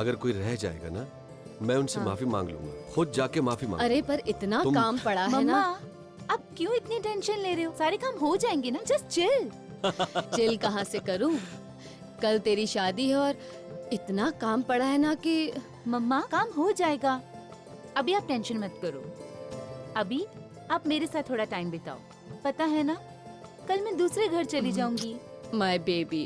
अगर कोई रह जाएगा ना, मैं उनसे माफी मांग लूंगा, खुद जाके माफी मांग। अरे पर इतना काम पड़ा है ना। अब क्यों इतनी टेंशन ले रहे हो? सारे काम हो जाएंगे ना, जस्ट चिल। चिल कहाँ से करूं? कल तेरी शादी है और इतना काम पड़ा है ना कि मम्मा काम हो जाएगा, अभी आप टेंशन मत करो। अभी आप मेरे साथ थोड़ा टाइम बिताओ, पता है ना कल मैं दूसरे घर चली जाऊंगी। My baby.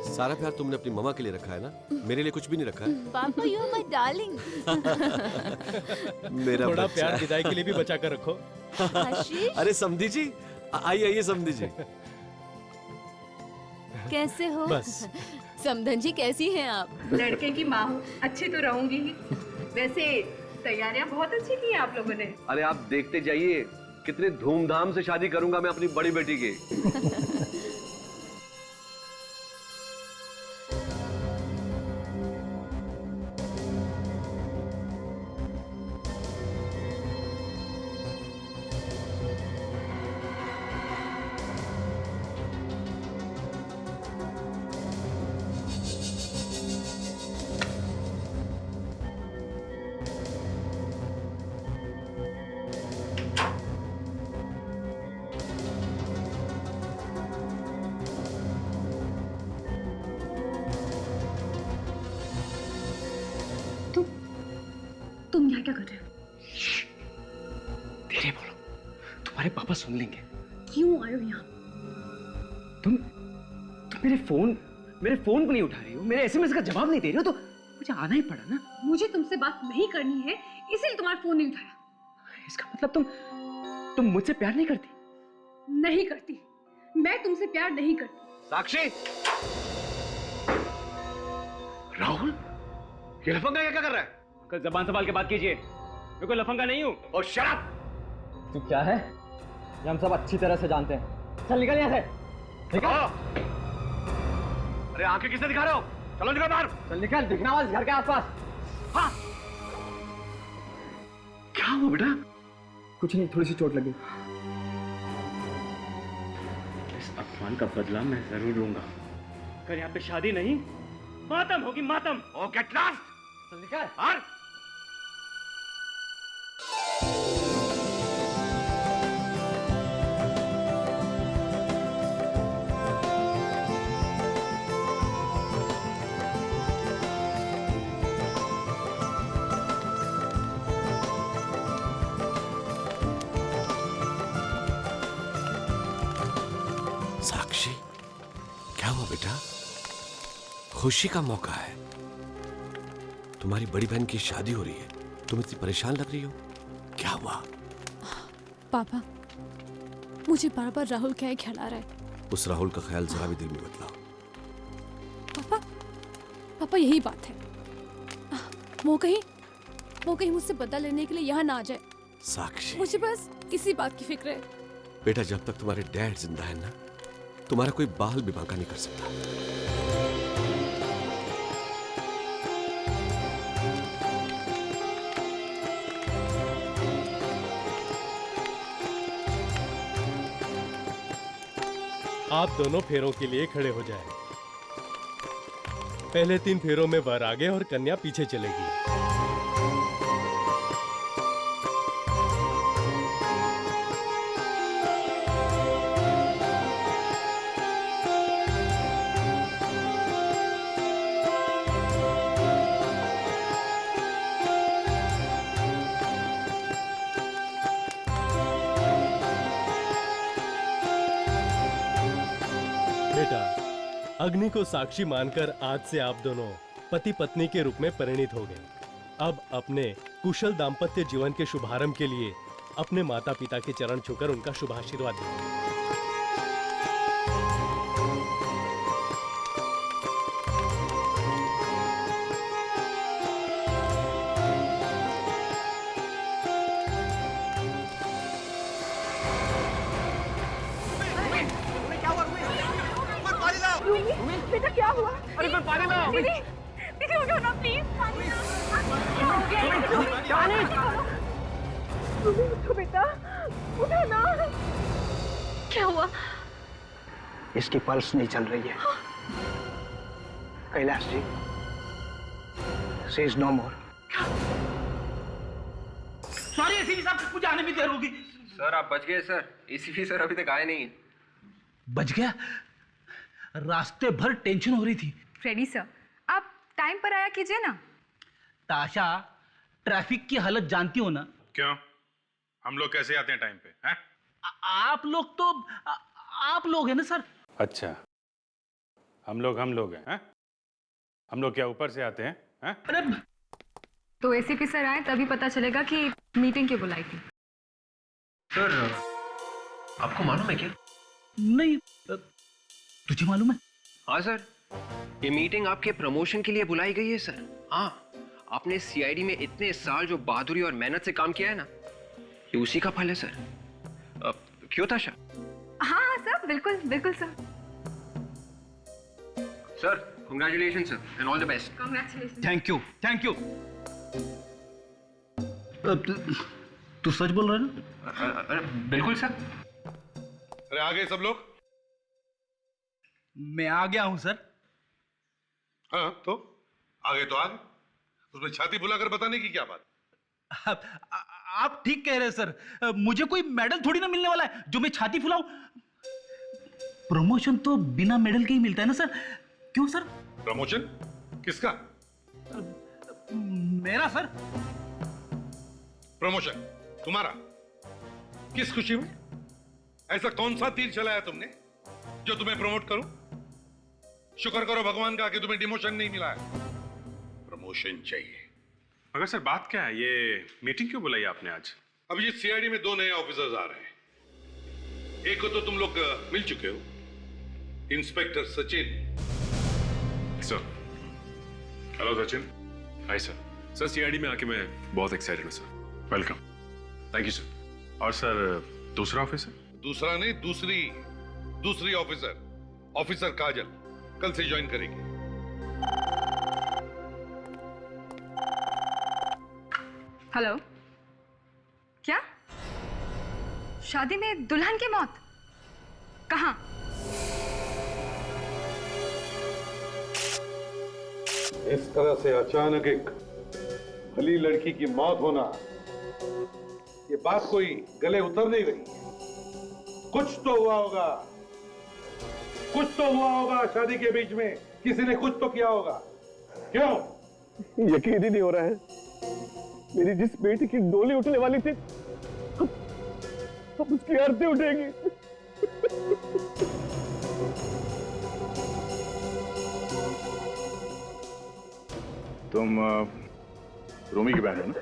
सारा प्यार तुमने अपनी मम्मा के लिए रखा है ना, मेरे लिए कुछ भी नहीं रखा है। पापा यू आर माय डार्लिंग। मेरा थोड़ा बच्चा। प्यार विदाई के लिए भी बचा कर रखो। आशीष अरे समधी जी, आइए आइए समधी जी। कैसे हो? बस समधन जी कैसी हैं आप? लड़के की माँ हूँ, अच्छी तो रहूंगी ही। वैसे तैयारियां बहुत अच्छी की हैं आप लोगों ने। अरे आप देखते जाइए, कितने धूमधाम से शादी करूंगा मैं अपनी बड़ी बेटी की। तुम यहाँ क्या कर रहे हो? धीरे बोलो, तुम्हारे पापा सुन लेंगे। क्यों आए हो यहाँ? तुम मेरे फोन को नहीं उठा रही हो, मेरे एसएमएस का जवाब नहीं दे रही हो, तो मुझे आना ही पड़ा ना। मुझे तुमसे बात नहीं करनी है, इसीलिए तुम्हारा फोन नहीं उठाया। इसका मतलब तुम मुझसे प्यार नहीं करती? नहीं करती, मैं तुमसे प्यार नहीं करती। साक्षी, राहुल, ये लफंगा क्या कर रहा है? कल जबान संभाल के बात कीजिए, मैं कोई लफंगा नहीं हूँ। और शट अप! तू क्या है ये हम सब अच्छी तरह से जानते हैं। चल निकल यहाँ से, निकल। अरे आंखें किससे दिखा रहे हो? चलो निकल बाहर। चल निकल, दिखना मत घर के आसपास। हाँ। क्या हुआ बेटा? कुछ नहीं, थोड़ी सी चोट लगी। इस अपमान का बदला मैं जरूर लूंगा। अगर यहाँ पे शादी नहीं, मातम होगी, मातम। ओ गेट लॉस्ट! चल निकल। बाहर! साक्षी, क्या हुआ बेटा? खुशी का मौका है, तुम्हारी बड़ी बहन की शादी हो रही है, तुम इतनी परेशान लग रही हो, क्या हुआ? पापा, मुझे बार बार राहुल क्या ख्याल आ रहा है। उस राहुल का ख्याल जरा भी दिल में मत लाओ। पापा, पापा यही बात है, वो कहीं मुझसे बदला लेने के लिए यहाँ ना आ जाए। साक्षी, मुझे बस इसी बात की फिक्र है। बेटा जब तक तुम्हारे डैड जिंदा है ना, तुम्हारा कोई बाल भी बांका नहीं कर सकता। आप दोनों फेरों के लिए खड़े हो जाएं। पहले 3 फेरों में वर आगे और कन्या पीछे चलेगी। बेटा, अग्नि को साक्षी मानकर आज से आप दोनों पति पत्नी के रूप में परिणित हो गए। अब अपने कुशल दाम्पत्य जीवन के शुभारंभ के लिए अपने माता पिता के चरण छूकर उनका शुभ आशीर्वाद दीजिए। बेटा क्या हुआ? अरे कोई पानी लाओ। दीदी, दीदी उठो ना प्लीज। क्या हो गया? उठो बेटा, उठो ना। क्या हुआ? इसकी पल्स नहीं चल रही है। Kailash ji, she is no more. Sorry ACP साहब, मुझे आने में देर होगी। सर आप बच गए सर, एसीपी सर अभी तक आए नहीं है। बच गया? रास्ते भर टेंशन हो रही थी। फ्रेडी सर, आप टाइम पर आया कीजिए ना। ताशा, ट्रैफिक की हालत जानती हो ना? क्यों? हम लोग कैसे आते हैं टाइम पे? हैं? आप लोग तो आप लोग हैं ना सर? अच्छा, हम लोग हैं? हम लोग क्या ऊपर से आते हैं? हैं? अरे तो एसीपी सर आए तभी पता चलेगा कि मीटिंग क्यों बुलाई थी। सर, आपको मालूम है क्या? नहीं, तुझे मालूम है? हाँ सर, ये मीटिंग आपके प्रमोशन के लिए बुलाई गई है सर। हाँ, आपने सीआईडी में इतने साल जो बहादुरी और मेहनत से काम किया है ना, ये उसी का फल है सर। क्यों ताशा? हाँ हाँ सर, बिल्कुल बिल्कुल sir. Sir congratulation sir and all the best. Congratulation. Thank you. तू सच बोल रहा है ना? अरे बिल्कुल सर। अरे आ गए सब लोग? मैं आ गया हूं सर। हाँ तो आ गए तो आ गए। उसमें छाती फुलाकर बताने की क्या बात? आप ठीक कह रहे हैं सर। मुझे कोई मेडल थोड़ी ना मिलने वाला है जो मैं छाती फुलाऊं। प्रमोशन तो बिना मेडल के ही मिलता है ना सर? क्यों सर? प्रमोशन किसका? मेरा सर। प्रमोशन तुम्हारा? किस खुशी में? ऐसा कौन सा तीर चलाया तुमने जो तुम्हें प्रमोट करूं? शुक्र करो भगवान का कि तुम्हें डिमोशन नहीं मिला है। प्रमोशन चाहिए। मगर सर बात क्या है? ये मीटिंग क्यों बुलाई आपने आज? अब ये सीआईडी में 2 नए ऑफिसर्स आ रहे हैं। एक को तो तुम लोग मिल चुके हो, inspector Sachin. Sir hello Sachin. Hi sir. Sir CID में आके मैं बहुत एक्साइटेड हूँ sir. Welcome. Thank you sir. और सर दूसरा ऑफिसर? दूसरा नहीं, दूसरी ऑफिसर काजल कल से ज्वाइन करेगी। हेलो, क्या शादी में दुल्हन की मौत? कहाँ? इस तरह से अचानक एक भली लड़की की मौत होना, ये बात कोई गले उतर नहीं रही। कुछ तो हुआ होगा शादी के बीच में। किसी ने कुछ तो किया होगा। क्यों? यकीन ही नहीं हो रहा है। मेरी जिस बेटी की डोली उठने वाली थी, अब उसकी आरती उठेगी। तुम रोमी की बहन हो ना?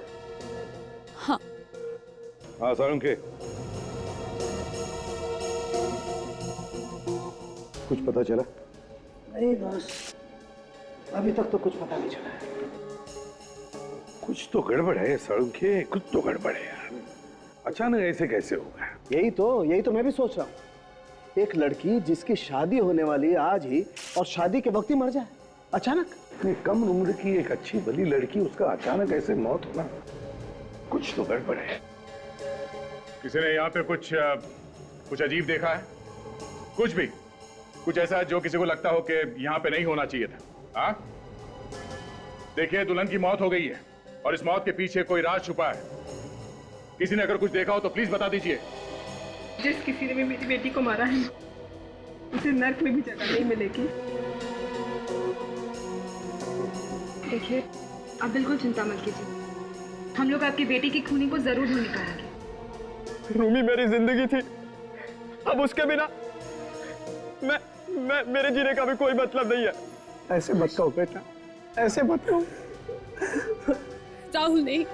हाँ। हाँ सारंगे, कुछ पता चला? नहीं बस, अभी तक तो कुछ पता नहीं चला है। कुछ तो गड़बड़ है सारंगे, कुछ तो गड़बड़ है यार। अचानक ऐसे कैसे हो गया? यही तो मैं भी सोच रहा हूँ। एक लड़की जिसकी शादी होने वाली है आज ही, और शादी के वक्त ही मर जाए अचानक। इतनी कम उम्र की एक अच्छी भली लड़की, उसका अचानक ऐसे मौत होना, कुछ तो गड़बड़ है। किसी ने यहाँ पे कुछ अजीब देखा है? कुछ ऐसा जो किसी को लगता हो कि यहाँ पे नहीं होना चाहिए था? हाँ देखिए, दुल्हन की मौत हो गई है और इस मौत के पीछे कोई राज छुपा है। किसी ने अगर कुछ देखा हो तो प्लीज बता दीजिए। जिस किसी ने भी मेरी बेटी को मारा है, उसे नर्क में भी जगह नहीं मिलेगी। देखिए, आप बिल्कुल चिंता मत कीजिए। हम लोग आपकी बेटी की खूनी को जरूर ढूंढ निकालेंगे। रूमी मेरी जिंदगी थी, अब उसके बिना मेरे जीने का भी कोई मतलब नहीं है। ऐसे मत कहो बेटा, ऐसे मत कहो। राहुल नहीं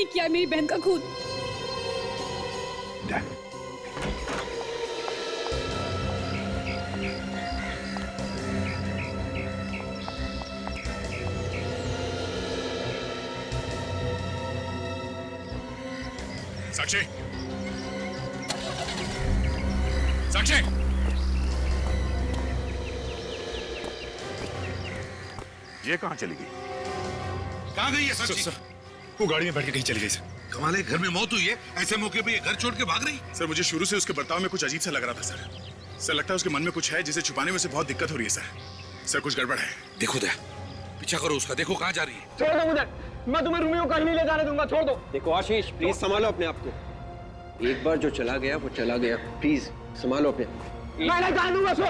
किया मेरी बहन का खून। साक्षी, ये कहाँ चली गई? कहाँ गई है साक्षी? वो गाड़ी में बैठ के कहीं चली गई सर। कमाल है, घर में मौत हुई है, ऐसे मौके पे ये घर छोड़ के भाग रही? सर मुझे शुरू से उसके बर्ताव में कुछ अजीब सा लग रहा था सर। लगता है उसके मन में कुछ है जिसे छुपाने में उसे बहुत दिक्कत हो रही है सर। सर कुछ गड़बड़ है। देखो दया, पीछा करो उसका, देखो कहाँ जा रही है। छोड़ दो मुझे, मैं तुम्हें रूमी को कहीं नहीं ले जाने दूंगा, छोड़ दो। देखो आशीष, प्लीज संभालो अपने आप को। एक बार जो चला गया वो चला गया, प्लीज संभालो अपने। मैं नहीं जाने दूंगा उसको,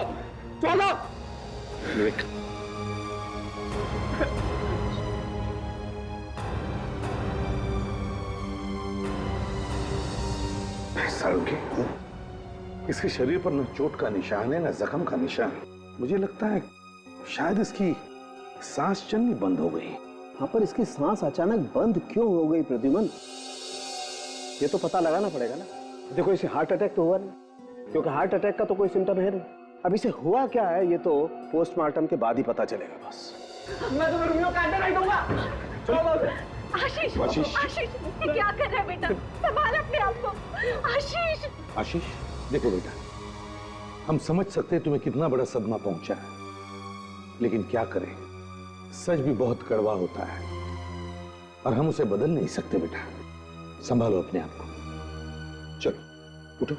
छोड़ दो। विवेक, सारुके, इसके शरीर पर न चोट का निशान है न जख्म का निशान। मुझे लगता है शायद इसकी सांस चलनी बंद हो गई। हाँ, पर इसकी सांस अचानक बंद क्यों हो गई प्रद्युमन, ये तो पता लगाना पड़ेगा ना। देखो इसे हार्ट अटैक तो हुआ नहीं, क्योंकि हार्ट अटैक का तो कोई सिम्टम है नहीं। अब इसे हुआ क्या है ये तो पोस्टमार्टम के बाद ही पता चलेगा। बस मैं तुम्हें रूमी को काटने नहीं दूंगा, छोड़ दो। आशीष, आशीष। आशीष, ये क्या कर रहे हैं बेटा? संभाल अपने आप को। आशीष, आशीष, देखो बेटा, हम समझ सकते हैं तुम्हें कितना बड़ा सदमा पहुंचा है, लेकिन क्या करें, सच भी बहुत कड़वा होता है और हम उसे बदल नहीं सकते। बेटा संभालो अपने आप को। चलो उठो,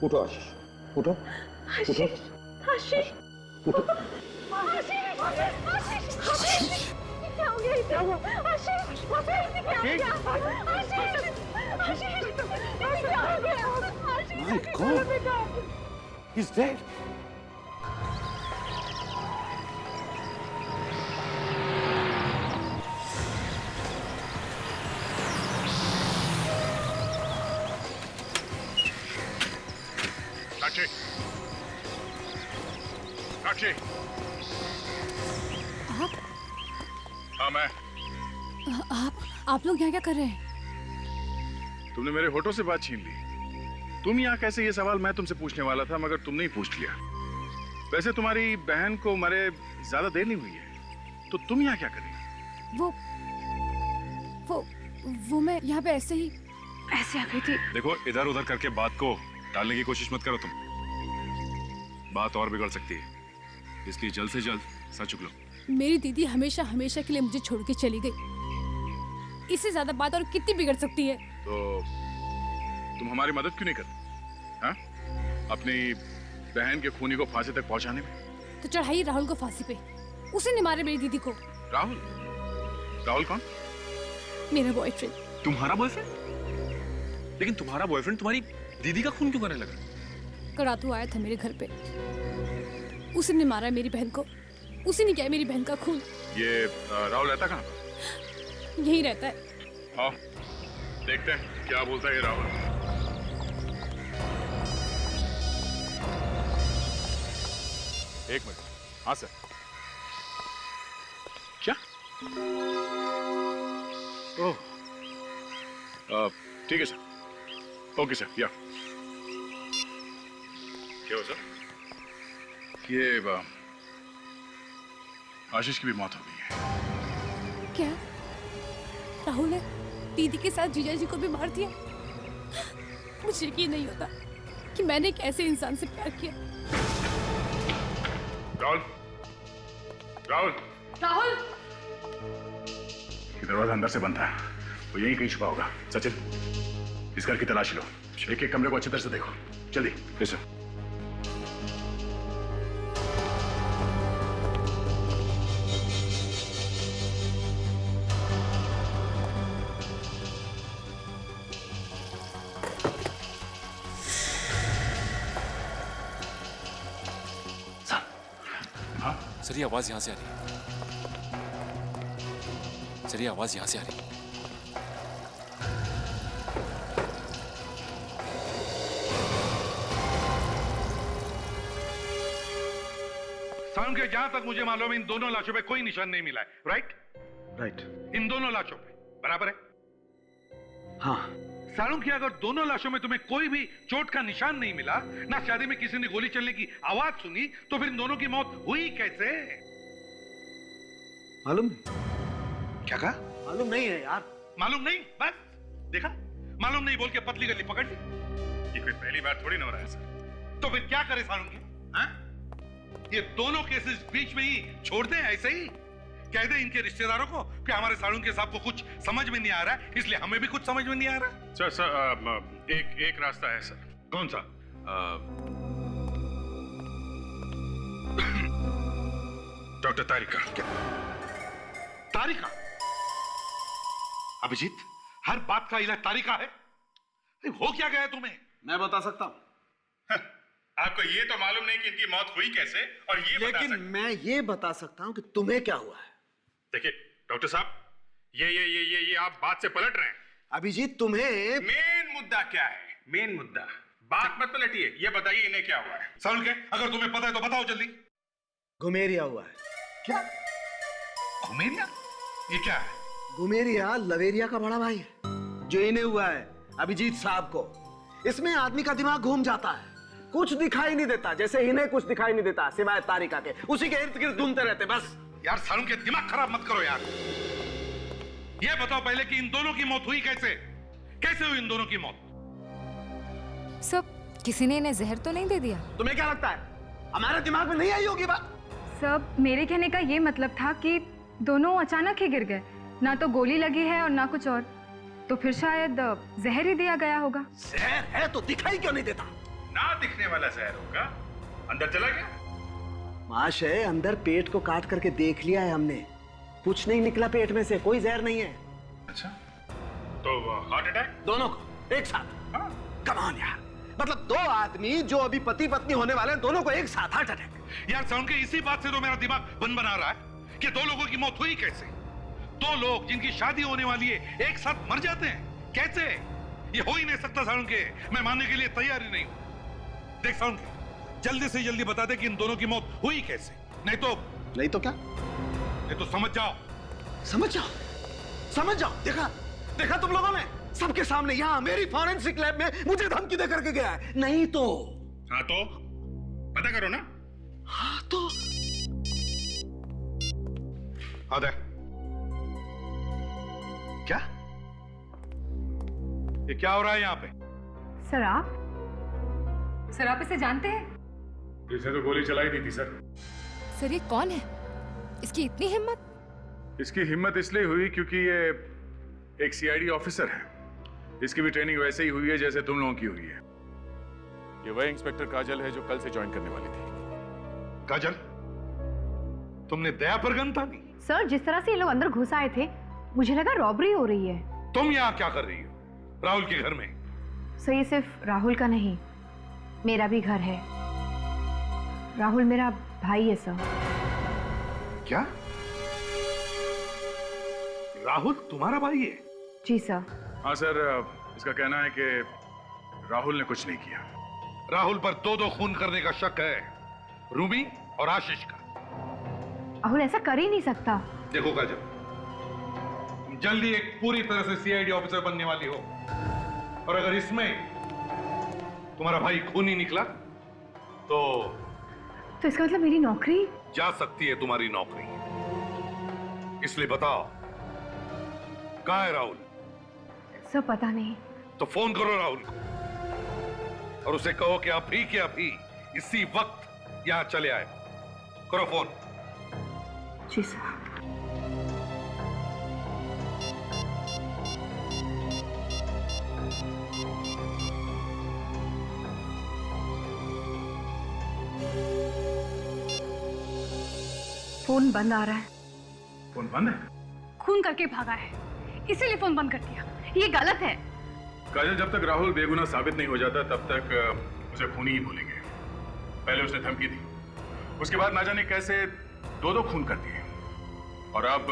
उठो आशीष, उठो, उठो, आशीष, आशीष, उठो। आशीष, आशीष, क्या हो गया इसे? आशीष, आशीष, क्या हो गया? आशीष, आशीष, क्या हो गया? आशीष, My God. बेटा। He's dead. साक्षी, साक्षी। हाँ मैं। आप लोग यहाँ क्या कर रहे हैं? तुमने मेरे होठों से बात छीन ली। तुम यहाँ कैसे, ये सवाल मैं तुमसे पूछने वाला था मगर तुमने ही पूछ लिया। वैसे तुम्हारी बहन को मरे ज्यादा देर नहीं हुई है, तो तुम यहाँ क्या कर रही हो? वो मैं यहाँ पे ऐसे आ गई थी। देखो इधर उधर करके बात को टालने की कोशिश मत करो तुम, बात और बिगड़ सकती है, इसलिए जल्द से जल्द सच उगलो। मेरी दीदी हमेशा हमेशा के लिए मुझे छोड़ के चली गई, इससे ज्यादा बात और कितनी बिगड़ सकती है? तो तुम हमारी मदद क्यों नहीं करते? हाँ? अपनी बहन के खूनी को फांसी तक पहुंचाने में। तो चढ़ाइए राहुल को फांसी पे, उसे नहीं मारे मेरी दीदी को। राहुल? राहुल कौन? मेरा बॉयफ्रेंड। तुम्हारा बॉयफ्रेंड? लेकिन तुम्हारा बॉयफ्रेंड तुम्हारी दीदी का खून क्यों करने लगा? करातू आया था मेरे घर पे, उसी ने मारा मेरी बहन को, उसी ने किया मेरी बहन का खून। ये राहुल रहता कहाँ? यही रहता है। हाँ, देखते हैं क्या बोलता है ये राहुल। एक मिनट। हाँ सर। क्या? ओह, ठीक है सर। ओके सर, या क्या हो सर? ये आशीष की भी मौत हो गई है। क्या राहुल ने दीदी के साथ जीजा जी को भी मार दिया? मुझे यकीन नहीं होता कि मैंने एक ऐसे इंसान से प्यार किया। राहुल, राहुल, राहुल, ये दरवाजा अंदर से बंद था, वो यहीं कहीं छुपा होगा। सचिन, इस घर की तलाशी लो, एक एक कमरे को अच्छी तरह से देखो, जल्दी। Yes sir. सर ये आवाज यहाँ से आ रही है। सर ये आवाज यहाँ से आ रही है। सारुण के जहां तक मुझे मालूम है इन दोनों लाशों पे कोई निशान नहीं मिला है, राइट? राइट। इन दोनों लाशों पे बराबर है? हाँ। सारुण की अगर दोनों लाशों में तुम्हें कोई भी चोट का निशान नहीं मिला, ना शादी में किसी ने गोली चलने की आवाज सुनी, तो फिर इन दोनों की मौत हुई कैसे? मालूम नहीं। क्या कहा? मालूम नहीं है यार। मालूम नहीं? बस देखा, मालूम नहीं बोल के पतली गली पकड़ ली। ये कोई पहली बार थोड़ी ना हो रहा है सर। तो फिर क्या करे सारुण की? हाँ? ये दोनों केसेस बीच में ही छोड़ दें ऐसे ही? कह दे इनके रिश्तेदारों को कि हमारे सारुण के साहब को कुछ समझ में नहीं आ रहा है, इसलिए हमें भी कुछ समझ में नहीं आ रहा है। सर एक रास्ता है सर। कौन सा? डॉक्टर तारिका। क्या तारिका? अभिजीत, हर बात का इलाज तारिका है? हो क्या गया तुम्हें? मैं बता सकता हूं। आपको ये तो मालूम नहीं कि इनकी मौत हुई कैसे, और ये बता लेकिन मैं ये बता सकता हूं कि तुम्हें क्या हुआ है। देखिए डॉक्टर साहब, ये आप बात से पलट रहे हैं। अभिजीत, तुम्हें मेन मुद्दा क्या है? मेन मुद्दा, बात मत पलटिए, ये बताइए इन्हें क्या हुआ है। सारुल के, अगर तुम्हें पता है तो बताओ जल्दी। घुमेरिया हुआ है। क्या? घुमेरिया? ये क्या है? घुमेरिया लवेरिया का बड़ा भाई है, जो इन्हें हुआ है अभिजीत साहब को। इसमें आदमी का दिमाग घूम जाता है, कुछ दिखाई नहीं देता, जैसे इन्हें कुछ दिखाई नहीं देता सिवाय तारिका के। उसी के इर्द गिर्द घूमते रहते बस। यार सारुल के, दिमाग खराब मत करो यार। ये बताओ पहले कि इन दोनों की मौत हुई कैसे? कैसे हुई इन दोनों की मौत? सब किसी ने इन्हें जहर तो नहीं दे दिया? तुम्हें क्या लगता है हमारे दिमाग में नहीं आई होगी बात? सब मेरे कहने का ये मतलब था कि दोनों अचानक ही गिर गए, ना तो गोली लगी है और ना कुछ और, तो फिर शायद जहर ही दिया गया होगा। जहर है तो दिखाई क्यों नहीं देता? ना दिखने वाला जहर होगा, अंदर चला गया। महाशय, अंदर पेट को काट करके देख लिया है हमने, कुछ नहीं निकला पेट में से, कोई जहर नहीं है। अच्छा, तो हार्ट अटैक? दोनों को एक साथ? कम ऑन यार, मतलब दो आदमी जो अभी पति पत्नी होने वाले हैं, दोनों को एक साथ हार्ट अटैक? यार सारुल के, इसी बात से तो मेरा दिमाग बन बना रहा है कि दो लोगों की मौत हुई कैसे? दो लोग जिनकी शादी होने वाली है एक साथ मर जाते हैं कैसे? ये हो ही नहीं सकता सारुल के, मैं मानने के लिए तैयार ही नहीं हूं। देख सारुल के, जल्दी से जल्दी बता दे कि इन दोनों की मौत हुई कैसे, नहीं तो क्या? नहीं तो समझ जाओ। समझ जाओ। देखा तुम लोगों ने, सबके सामने यहाँ मेरी फॉरेंसिक लैब में मुझे धमकी दे करके गया है। नहीं तो हाँ तो पता करो ना। हाँ तो आदे क्या? ये क्या हो रहा है यहाँ पे? सर आप इसे जानते हैं? इसने तो गोली चलाई दी थी सर। सर ये कौन है? इसकी इतनी हिम्मत? इसकी हिम्मत इसलिए हुई क्योंकि ये एक सीआईडी ऑफिसर है। इसकी भी ट्रेनिंग वैसे ही हुई है जैसे तुम लोगों की हुई है। ये वही इंस्पेक्टर काजल है जो कल से ज्वाइन करने वाली थी। काजल, तुमने दया पर गन तानी? सर जिस तरह से ये लोग अंदर घुस आए थे, मुझे लगा रॉबरी हो रही है। तुम यहाँ क्या कर रही हो राहुल के घर में? सर ये सिर्फ राहुल का नहीं, मेरा भी घर है। राहुल मेरा भाई है सर। क्या? राहुल तुम्हारा भाई है? जी सर। हाँ सर, इसका कहना है कि राहुल ने कुछ नहीं किया। राहुल पर दो खून करने का शक है, रूबी और आशीष का। राहुल ऐसा कर ही नहीं सकता। देखो काजल, तुम जल्दी एक पूरी तरह से सीआईडी ऑफिसर बनने वाली हो, और अगर इसमें तुम्हारा भाई खूनी निकला तो इसका मतलब मेरी नौकरी जा सकती है, तुम्हारी नौकरी। इसलिए बताओ कहाँ है राहुल? सर पता नहीं। तो फोन करो राहुल को और उसे कहो कि अभी के अभी इसी वक्त यहां चले आए। करो फोन। जी सर। फोन बंद आ रहा है। फोन बंद है? खून करके भागा है, इसीलिए फोन बंद कर दिया। ये गलत है। काजल, जब तक राहुल बेगुनाह साबित नहीं हो जाता तब तक उसे खूनी ही बोलेंगे। पहले उसने धमकी दी, उसके बाद ना जाने कैसे दो खून कर दिए, और अब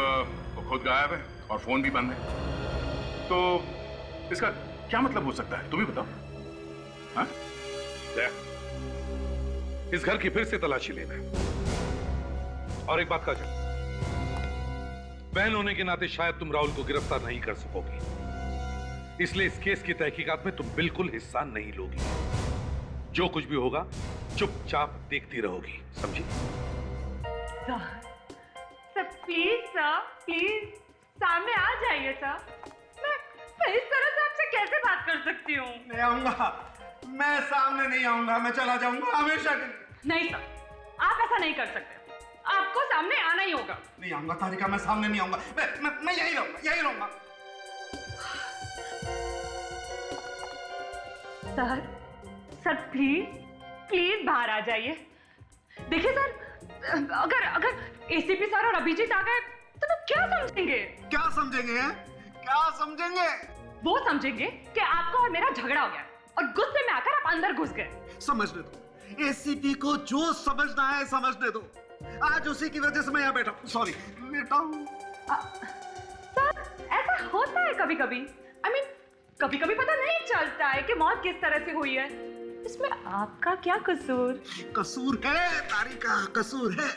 वो खुद गायब है और फोन भी बंद है। तो इसका क्या मतलब हो सकता है, तुम ही बताओ। हाँ? इस घर की फिर से तलाशी लेना है। और एक बात काजल, बहन होने के नाते शायद तुम राहुल को गिरफ्तार नहीं कर सकोगी, इसलिए इस केस की तहकीकात में तुम बिल्कुल हिस्सा नहीं लोगी। जो कुछ भी होगा चुपचाप देखती रहोगी, समझी? सर प्लीज सर, प्लीज सामने आ जाइए सर। मैं इस तरह से आपसे कैसे बात कर सकती हूँ? नहीं आऊंगा, मैं सामने नहीं आऊंगा, मैं चला जाऊंगा हमेशा के लिए। नहीं सर, आप ऐसा नहीं कर सकते, आपको सामने आना ही होगा। नहीं आऊंगा तारिका, मैं सामने नहीं आऊंगा, मैं यही रहूंगा। सर प्लीज बाहर आ जाइए। देखिए सर, अगर अगर एसीपी सर और अभिजीत आ गए तो वो क्या समझेंगे? क्या समझेंगे हैं? क्या समझेंगे? वो समझेंगे कि आपका और मेरा झगड़ा हो गया और गुस्से में आकर आप अंदर घुस गए। समझने दो, एसीपी को जो समझना है समझने दो। आज उसी की वजह से मैं यहाँ बैठा हूँ। सॉरी, लेटा हूँ। सर, ऐसा होता है कभी कभी। कभी कभी पता नहीं चलता है कि मौत किस तरह से हुई है। इसमें आपका क्या कसूर? कसूर है तारिका, कसूर है।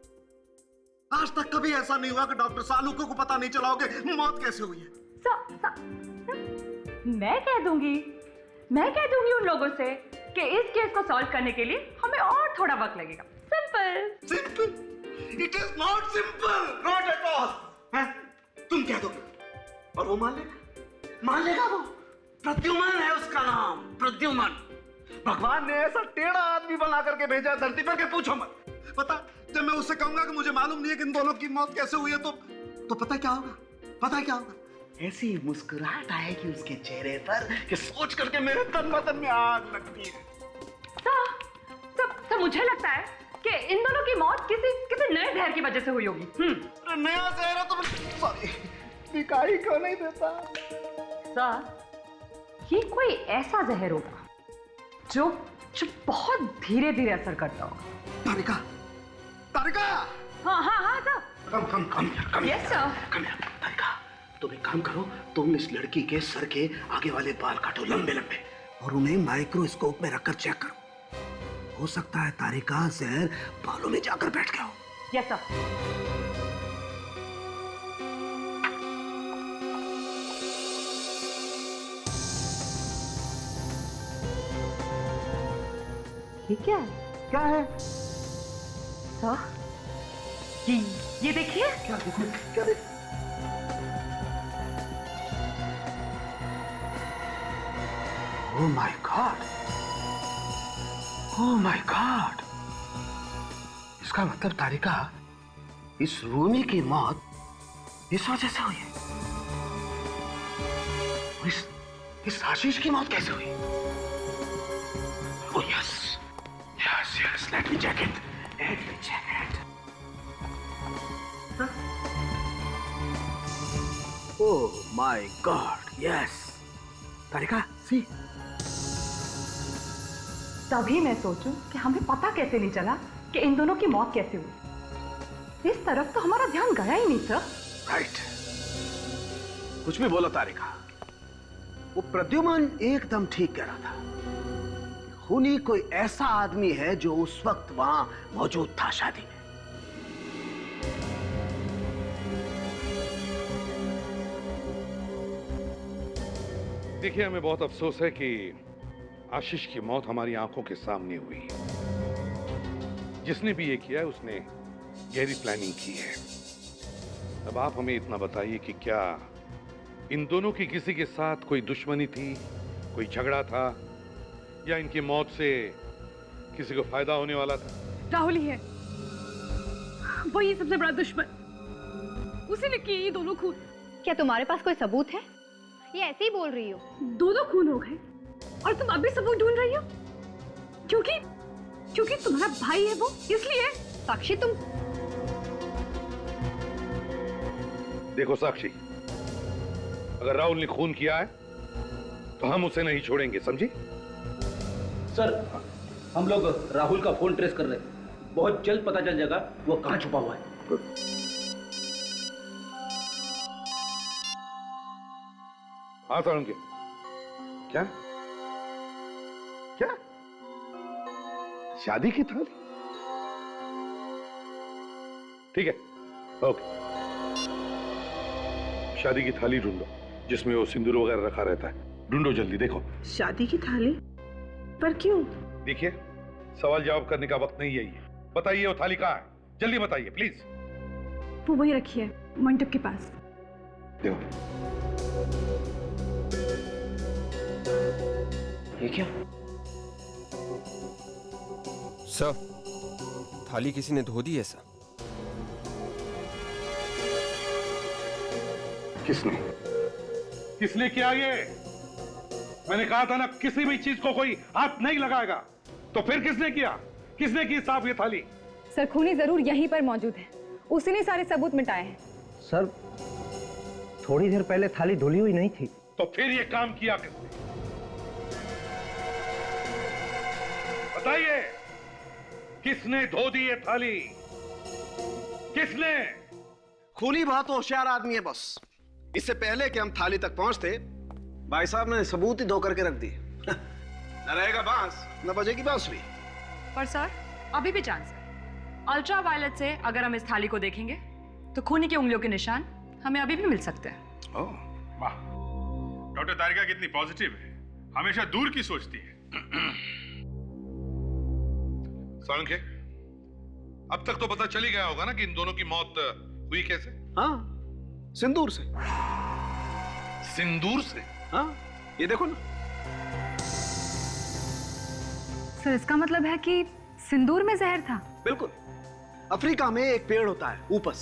आज तक कभी ऐसा नहीं हुआ कि डॉक्टर सालुको को पता नहीं चला होगा मौत कैसे हुई है। मैं कह दूंगी उन लोगों से कि इस केस को सॉल्व करने के लिए हमें और थोड़ा वक्त लगेगा। Simple. It is not simple, not at all. तुम कह दोगे और वो मान लेगा वो। प्रद्युमन है उसका नाम, प्रद्युमन। भगवान ने ऐसा टेढ़ा आदमी बना करके भेजा धरती पर के पूछो मत। पता, जब मैं उससे कहूंगा कि मुझे मालूम नहीं है कि इन दोनों की मौत कैसे हुई है तो पता क्या होगा? ऐसी मुस्कुराहट आएगी उसके चेहरे पर कि सोच करके मेरे तन बदन में आग लगती है। तो मुझे लगता है कि इन दोनों की मौत किसी नए जहर की वजह से हुई होगी। नया जहर है तो सॉरी, दिखाई क्यों नहीं देता? सर, ये कोई ऐसा जहर होगा जो बहुत धीरे धीरे असर करता होगा। तारिका। हाँ सर। कम यस सर। तारिका, तुम एक काम करो, तुम इस लड़की के सर के आगे वाले बाल काटो लंबे और उन्हें माइक्रोस्कोप में रखकर चेक करो। हो सकता है तारिका जहर बालों में जाकर बैठ गया हो। Yes sir. ये क्या है? सर, ये देखिए। क्या देखिए? Oh my God! Oh my God! इसका मतलब तारिका, इस रूमी की मौत इस वजह से हुई है। इस आशीष की मौत कैसे हुई? Oh yes, let me check it. Oh my God, yes. Tarika, see? तभी मैं सोचूं कि हमें पता कैसे नहीं चला कि इन दोनों की मौत कैसे हुई। इस तरफ तो हमारा ध्यान गया ही नहीं सर। राइट। कुछ भी बोलो तारिका, वो प्रद्युमन एकदम ठीक कह रहा था। खूनी कोई ऐसा आदमी है जो उस वक्त वहां मौजूद था शादी में। देखिए, हमें बहुत अफसोस है कि आशीष की मौत हमारी आंखों के सामने हुई। जिसने भी ये किया है उसने गहरी प्लानिंग की है। अब आप हमें इतना बताइए कि क्या इन दोनों की किसी के साथ कोई दुश्मनी थी, कोई झगड़ा था, या इनकी मौत से किसी को फायदा होने वाला था? राहुल ही है, वही सबसे बड़ा दुश्मन। उसी ने किए ये दोनों खून। क्या तुम्हारे पास कोई सबूत है? ये ऐसे ही बोल रही हो? दो खून हो गए और तुम अभी सबूत ढूंढ रही हो? क्योंकि तुम्हारा भाई है वो, इसलिए। साक्षी, तुम देखो साक्षी, अगर राहुल ने खून किया है तो हम उसे नहीं छोड़ेंगे, समझी? सर, हम लोग राहुल का फोन ट्रेस कर रहे हैं। बहुत जल्द पता चल जाएगा वो कहां छुपा हुआ है। हाँ सारुण के क्या शादी की थाली? ठीक है, ओके। शादी की थाली ढूंढो जिसमें वो सिंदूर वगैरह रखा रहता है। ढूंढो जल्दी, देखो। शादी की थाली? पर क्यों? देखिए, सवाल जवाब करने का वक्त नहीं है ये। बताइए वो थाली कहाँ है, जल्दी बताइए प्लीज। वो वही रखी है मंडप के पास। देखो, ये क्या? सर, थाली किसी ने धो दी है सर। किसने किया ये? मैंने कहा था ना, किसी भी चीज को कोई हाथ नहीं लगाएगा। तो फिर किसने किया? किसने की साफ ये थाली? सर खूनी जरूर यहीं पर मौजूद है, उसी ने सारे सबूत मिटाए हैं। सर थोड़ी देर पहले थाली धुली हुई नहीं थी। तो फिर ये काम किया किसने? बताइए, किसने धो दी ये थाली? किसने? खूनी बहुत होशियार आदमी है बॉस। इससे पहले कि हम थाली तक पहुंचते, भाई साहब ने सबूत ही धो करके रख दिए। न रहेगा बांस, न बजेगी बांसुरी। पर सर, अभी भी चांस है। अल्ट्रा वायलेट से अगर हम इस थाली को देखेंगे तो खूनी की उंगलियों के निशान हमें अभी भी मिल सकते हैं। ओह, वाह। डॉक्टर तारिका कितनी पॉजिटिव है, हमेशा दूर की सोचती है। सोलंके, अब तक तो पता चल ही गया होगा ना कि इन दोनों की मौत हुई कैसे? हाँ, सिंदूर से। सिंदूर से? हाँ, ये देखो ना। सर इसका मतलब है कि सिंदूर में जहर था? बिल्कुल। अफ्रीका में एक पेड़ होता है ऊपस,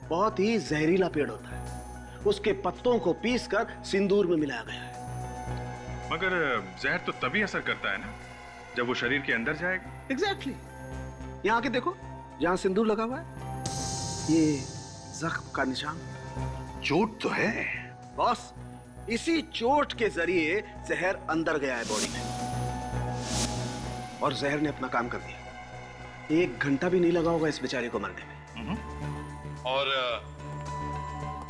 बहुत ही जहरीला पेड़ होता है। उसके पत्तों को पीसकर सिंदूर में मिलाया गया है। मगर जहर तो तभी असर करता है ना जब वो शरीर के अंदर जाएगा। एग्जैक्टली। यहाँ के देखो, जहाँ सिंदूर लगा हुआ है, ये जख्म का निशान। चोट तो है बॉस, इसी चोट के जरिए जहर अंदर गया है बॉडी में और जहर ने अपना काम कर दिया। 1 घंटा भी नहीं लगा होगा इस बेचारे को मरने में। और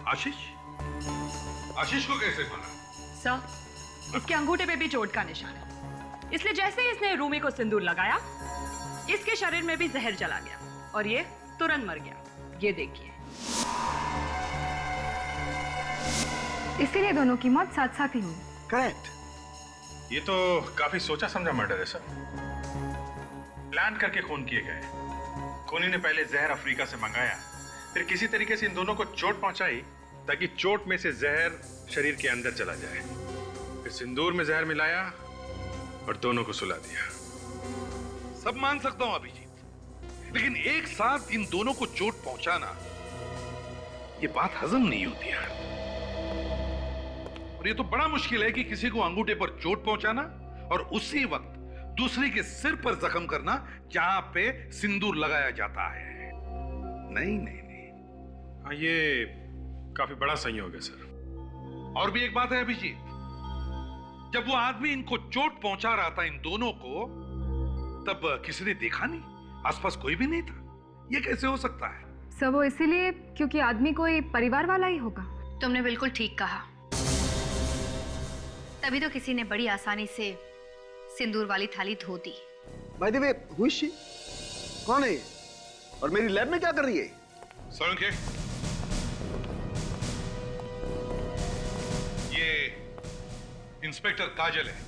आशीष को कैसे मारा? सर, इसके अंगूठे पे भी चोट का निशान है, इसलिए जैसे ही इसने रूमी को सिंदूर लगाया, इसके शरीर में भी जहर चला गया और ये तुरंत मर गया। ये देखिए। इसीलिए दोनों की मौत साथ साथ ही हुई। करेक्ट। ये तो काफी सोचा समझा मर्डर है सर। प्लान करके खून किए गए। खूनी ने पहले जहर अफ्रीका से मंगाया, फिर किसी तरीके से इन दोनों को चोट पहुंचाई ताकि चोट में से जहर शरीर के अंदर चला जाए। फिर सिंदूर में जहर मिलाया और दोनों को सुला दिया। सब मान सकता हूं अभिजीत, लेकिन एक साथ इन दोनों को चोट पहुंचाना, ये बात हजम नहीं होती यार। और ये तो बड़ा मुश्किल है कि किसी को अंगूठे पर चोट पहुंचाना और उसी वक्त दूसरे के सिर पर जख्म करना जहां पे सिंदूर लगाया जाता है। नहीं नहीं नहीं, हाँ, ये काफी बड़ा संयोग है सर। और भी एक बात है अभिजीत, जब वो आदमी इनको चोट पहुंचा रहा था इन दोनों को, तब किसी ने देखा नहीं, आसपास कोई भी नहीं था। ये कैसे हो सकता है? सर वो इसीलिए क्योंकि आदमी कोई परिवार वाला ही होगा। तुमने बिल्कुल ठीक कहा, तभी तो किसी ने बड़ी आसानी से सिंदूर वाली थाली धो दी। By the way, who is she? कौन है ये? और मेरी लैब में क्या कर रही है? सोलंके, ये इंस्पेक्टर काजल है,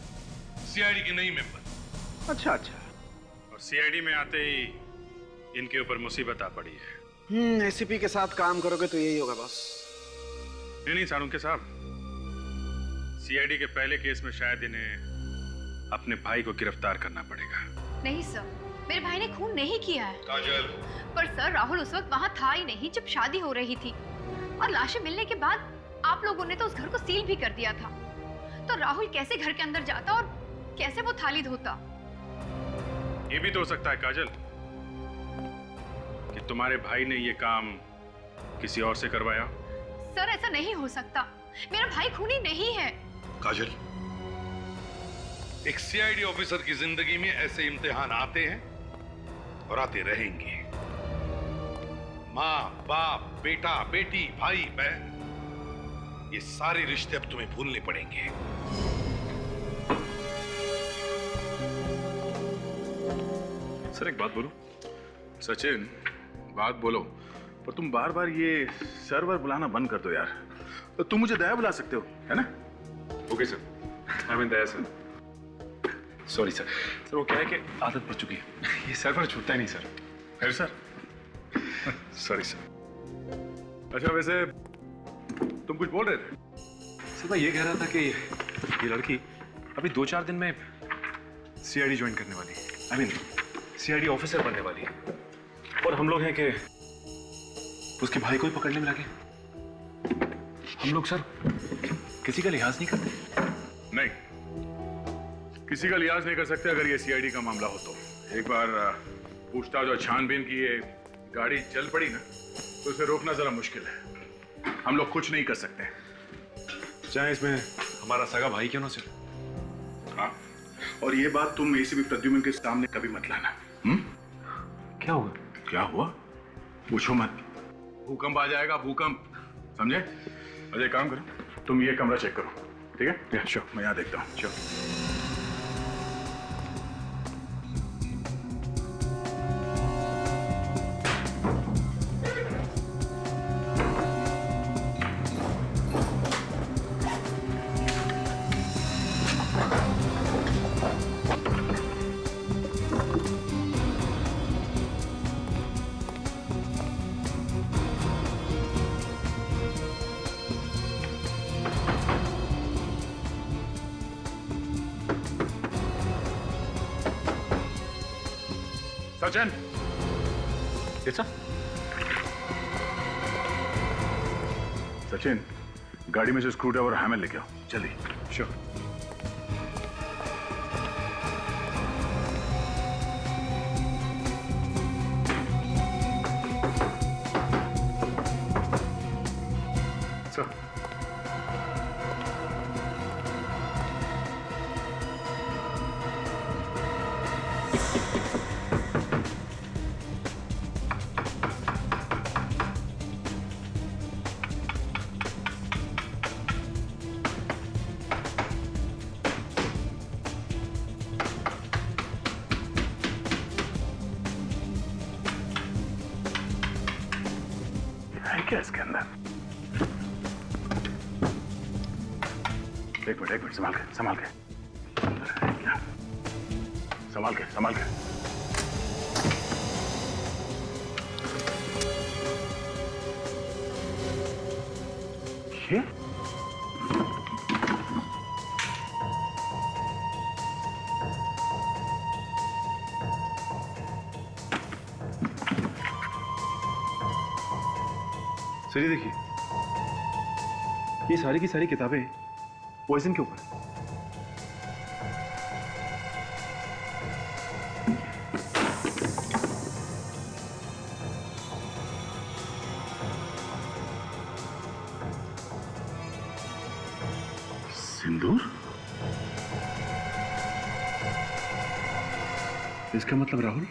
सीआईडी की नई मेंबर। अच्छा अच्छा। और सीआईडी में आते ही इनके ऊपर मुसीबत आ पड़ी है। एसीपी के साथ काम करोगे तो यही होगा बॉस। नहीं सालुंके साहब, सीआईडी के पहले केस में शायद इन्हें अपने भाई को गिरफ्तार करना पड़ेगा। नहीं सर, मेरे भाई ने खून नहीं किया है। काजल। पर सर, राहुल उस वक्त वहाँ था ही नहीं जब शादी हो रही थी, और लाशें मिलने के बाद आप लोगों ने तो उस घर को सील भी कर दिया था। तो राहुल कैसे घर के अंदर जाता और कैसे वो थाली धोता? ये भी तो हो सकता है काजल कि तुम्हारे भाई ने ये काम किसी और से करवाया। सर ऐसा नहीं हो सकता, मेरा भाई खूनी नहीं है। काजल, एक सीआईडी ऑफिसर की जिंदगी में ऐसे इम्तिहान आते हैं और आते रहेंगे। माँ बाप, बेटा बेटी, भाई बहन, ये सारे रिश्ते अब तुम्हें भूलने पड़ेंगे। सर एक बात बोलूं? सचिन, बात बोलो, पर तुम बार बार ये सर्वर बुलाना बंद कर दो यार। तो तुम मुझे दया बुला सकते हो, है ना? Okay sir, I mean Daya sir. Sorry sir. Sir वो क्या है कि आदत पड़ चुकी है, ये सर्वर छूटता ही नहीं सर। फिर सर? Sorry sir. अच्छा वैसे तुम कुछ बोल रहे थे? सर मैं ये कह रहा था कि ये लड़की अभी 2-4 दिन में सीआईडी ज्वाइन करने वाली है, आई मीन सीआईडी ऑफिसर बनने वाली है, और हम लोग हैं कि उसके भाई को ही पकड़ने में लगे। हम लोग सर किसी का लिहाज नहीं करते। नहीं, किसी का लिहाज नहीं कर सकते अगर ये सीआईडी का मामला हो तो। एक बार पूछताछ और छानबीन की ये गाड़ी चल पड़ी ना, तो उसे रोकना जरा मुश्किल है। हम लोग कुछ नहीं कर सकते। चाहे इसमें हमारा सगा भाई क्यों ना सिर। हाँ, और ये बात तुम एसीपी प्रद्युम्न के सामने कभी मत लाना। क्या हुआ? क्या हुआ? पूछो मत। भूकंप आ जाएगा, भूकंप, समझे? अजय काम करो, तुम ये कमरा चेक करो, ठीक है? श्योर, मैं यहाँ देखता हूँ। श्योर। सचिन, सचिन, गाड़ी में से स्क्रू ड्राइवर और हैमर लेके आओ, जल्दी। श्योर। सर, क्या इसके अंदर? एक मिनट, संभाल के, संभाल के। अंदर है क्या? संभाल के, संभाल के। ये? सर ये देखिए, ये सारी की सारी किताबें पॉइजन के ऊपर है। सिंदूर? इसका मतलब राहुल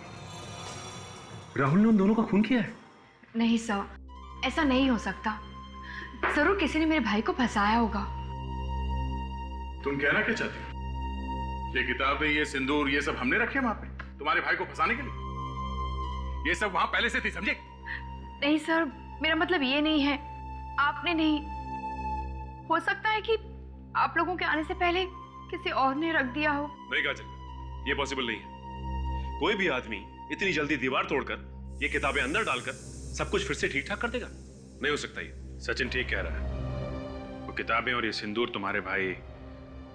ने उन दोनों का खून किया है? नहीं सर, ऐसा नहीं हो सकता। जरूर किसी ने मेरे भाई को फंसाया होगा। तुम कहना क्या चाहती हो? ये किताबें, ये सिंदूर, ये सब हमने रखे वहां पे तुम्हारे भाई को फंसाने के लिए? ये सब वहां पहले से थी, समझे? नहीं सर, मेरा मतलब ये नहीं है। आपने नहीं, हो सकता है कि आप लोगों के आने से पहले किसी और ने रख दिया हो। नहीं काजल, ये पॉसिबल नहीं है। कोई भी आदमी इतनी जल्दी दीवार तोड़कर ये किताबें अंदर डालकर सब कुछ फिर से ठीक ठाक कर देगा? नहीं हो सकता ये। सचिन ठीक कह रहा है। वो किताबें और ये सिंदूर तुम्हारे भाई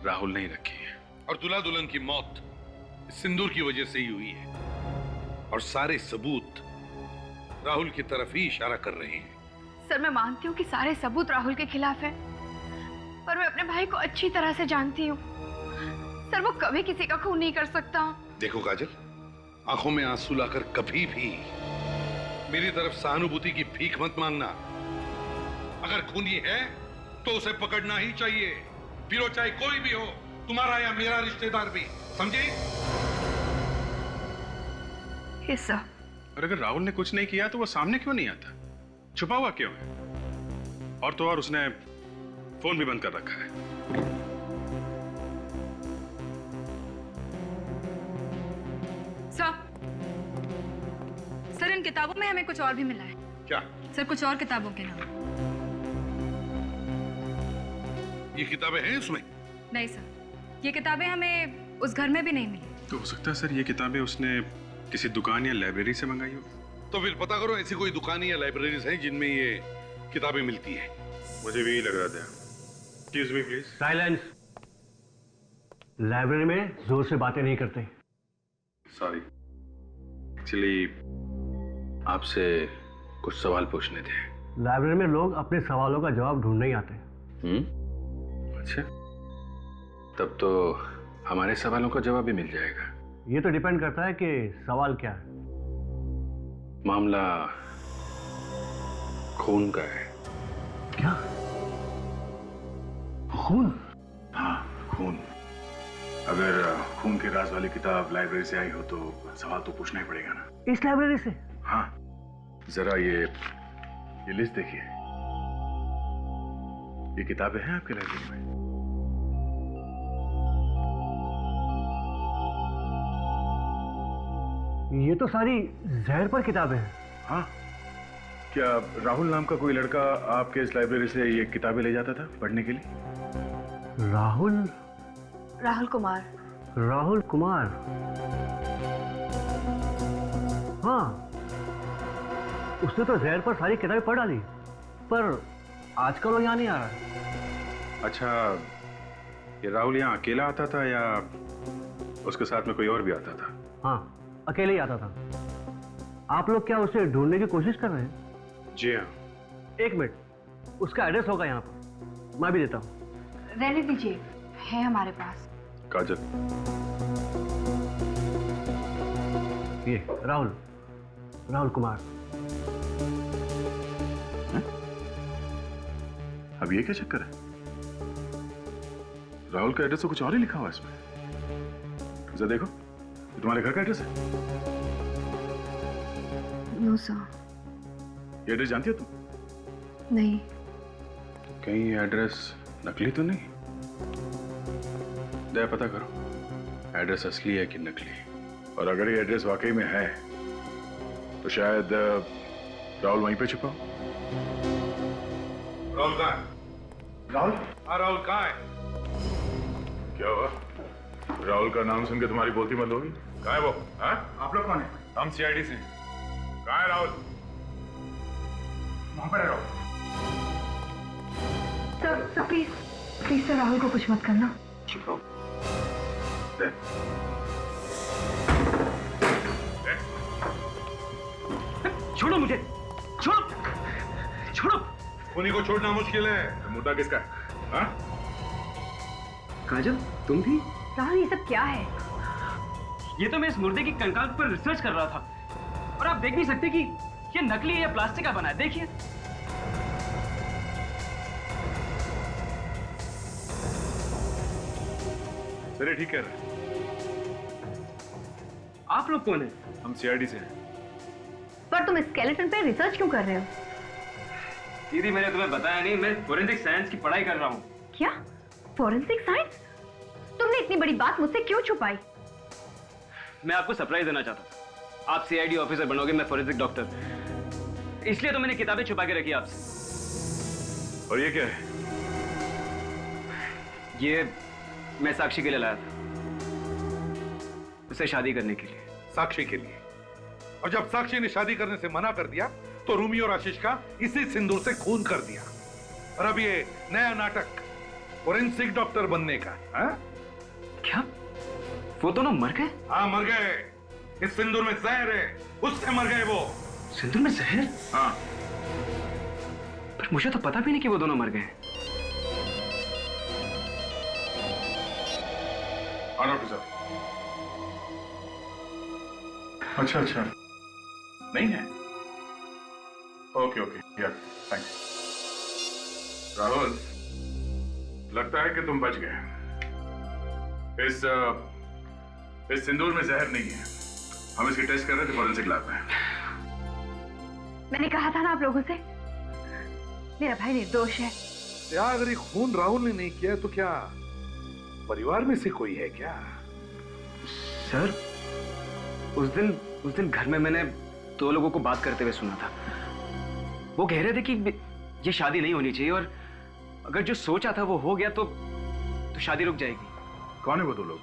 राहुल ने ही रखी है। और दूल्हा दुल्हन की मौत इस सिंदूर की वजह से ही हुई है, और सारे सबूत राहुल की तरफ ही इशारा कर रहे हैं। सर, मैं मानती हूँ कि सारे सबूत राहुल के खिलाफ हैं, पर मैं अपने भाई को अच्छी तरह से जानती हूँ। सर, वो कभी किसी का खून नहीं कर सकता। देखो काजल, आंखों में आंसू लाकर कभी भी मेरी तरफ सहानुभूति की भीख मत मांगना। अगर खूनी है तो उसे पकड़ना ही चाहिए, फिर वो चाहे कोई भी हो, तुम्हारा या मेरा रिश्तेदार भी, समझे? Yes sir. और अगर राहुल ने कुछ नहीं किया तो वो सामने क्यों नहीं आता? छुपा हुआ क्यों है? और तो और उसने फोन भी बंद कर रखा है। सर, इन किताबों में हमें कुछ और भी मिला है। क्या? सर, कुछ और किताबों के नाम। ये किताबें हैं उसमें? नहीं सर, ये किताबें हमें उस घर में भी नहीं मिली। तो हो सकता है सर ये किताबें उसने किसी दुकान या लाइब्रेरी से मंगाई हो। तो फिर पता करो ऐसी कोई दुकान या लाइब्रेरीज हैं जिनमें ये किताबें मिलती हैं। मुझे भी यही लग रहा था। Excuse me please. Silence. Library में जोर से बातें नहीं करते। सॉरी, एक्चुअली आपसे कुछ सवाल पूछने थे। लाइब्रेरी में लोग अपने सवालों का जवाब ढूंढने ही आते हैं। अच्छा, तब तो हमारे सवालों का जवाब भी मिल जाएगा। ये तो डिपेंड करता है कि सवाल क्या है। मामला खून का है। क्या? खून? हाँ, खून। अगर खून के राज वाली किताब लाइब्रेरी से आई हो तो सवाल तो पूछना ही पड़ेगा ना। इस लाइब्रेरी से? हाँ, जरा ये लिस्ट देखिए। ये किताबें हैं आपके लाइब्रेरी में? ये तो सारी जहर पर किताबें हैं। हाँ, क्या राहुल नाम का कोई लड़का आपके इस लाइब्रेरी से ये किताबें ले जाता था पढ़ने के लिए? राहुल? राहुल कुमार। राहुल कुमार? हाँ, उसने तो जहर पर सारी किताबें पढ़ डाली, पर आजकल वो यहाँ नहीं आ रहा। अच्छा, ये राहुल यहाँ अकेला आता था या उसके साथ में कोई और भी आता था? हाँ, अकेले ही आता था। आप लोग क्या उसे ढूंढने की कोशिश कर रहे हैं? जी हाँ। एक मिनट, उसका एड्रेस होगा यहाँ पर, मैं भी देता हूँ। रहने दीजिए, है हमारे पास। काजल, ये राहुल, राहुल कुमार। अब ये क्या चक्कर है? राहुल का एड्रेस तो कुछ और ही लिखा हुआ है इसमें। जरा देखो, ये तुम्हारे घर का एड्रेस है? No sir. ये एड्रेस जानती हो तुम? नहीं। कहीं ये एड्रेस नकली तो नहीं? दया पता करो, एड्रेस असली है कि नकली। और अगर ये एड्रेस वाकई में है तो शायद राहुल वहीं पे छुपा हो। राहुल कहाँ है? राहुल? हाँ, राहुल कहाँ है? क्या हुआ? राहुल का नाम सुन के तुम्हारी बोलती बंद होगी? कहाँ है वो? हाँ? आप लोग कौन है? हम सीआईडी से। कहाँ है राहुल? वहां पर है Rahul. Sir please please sir, Rahul को कुछ मत करना। चुप रहो। छोड़ो मुझे, छोड़ो, छोड़ो। उन्हीं को छोड़ना मुश्किल है। मुद्दा किसका है? हाँ? काजल, तुम भी? राहुल, ये सब क्या है? ये तो मैं इस मुर्दे की कंकाल पर रिसर्च कर रहा था, और आप देख नहीं सकते कि ये नकली है या प्लास्टिक का बना है। देखिए। सर, ठीक कह रहे हैं। आप लोग कौन है? हम सीआईडी से हैं। पर तुम स्केलेटन पे रिसर्च क्यों कर रहे हो? दीदी, मैंने तुम्हें बताया नहीं, मैं फोरेंसिक साइंस की पढ़ाई कर रहा हूँ। क्या? Forensic science? तुमने इतनी बड़ी बात मुझसे क्यों छुपाई? मैं आपको सरप्राइज देना चाहता था। आप सीआईडी ऑफिसर बनोगे, मैं फोरेंसिक डॉक्टर। इसलिए तो मैंने किताबें छुपा के रखी आपसे। और ये क्या है? ये मैं साक्षी के लिए लाया था, उसे शादी करने के लिए। साक्षी के लिए? और जब साक्षी ने शादी करने से मना कर दिया तो रूमी और आशीष का इसी सिंदूर से खून कर दिया। और अब ये नया नाटक फोरेंसिक डॉक्टर बनने का। हा? क्या वो दोनों मर गए? हाँ, मर गए। इस सिंदूर में जहर है, उससे मर गए वो। सिंदूर में जहर? हाँ। पर मुझे तो पता भी नहीं कि वो दोनों मर गए। डॉक्टर साहब। अच्छा अच्छा, नहीं है? ओके ओके, या थैंक्स। राहुल, लगता है कि तुम बच गए। इस सिंदूर में जहर नहीं है। हम इसकी टेस्ट कर रहे थे फोरेंसिक लैब में। मैंने कहा था ना आप लोगों से, मेरा भाई निर्दोष है। यार, अगर ये खून राहुल ने नहीं किया तो क्या परिवार में से कोई है क्या? सर, उस दिन घर में मैंने दो लोगों को बात करते हुए सुना था। वो कह रहे थे कि ये शादी नहीं होनी चाहिए, और अगर जो सोचा था वो हो गया तो शादी रुक जाएगी। कौन है वो दो लोग?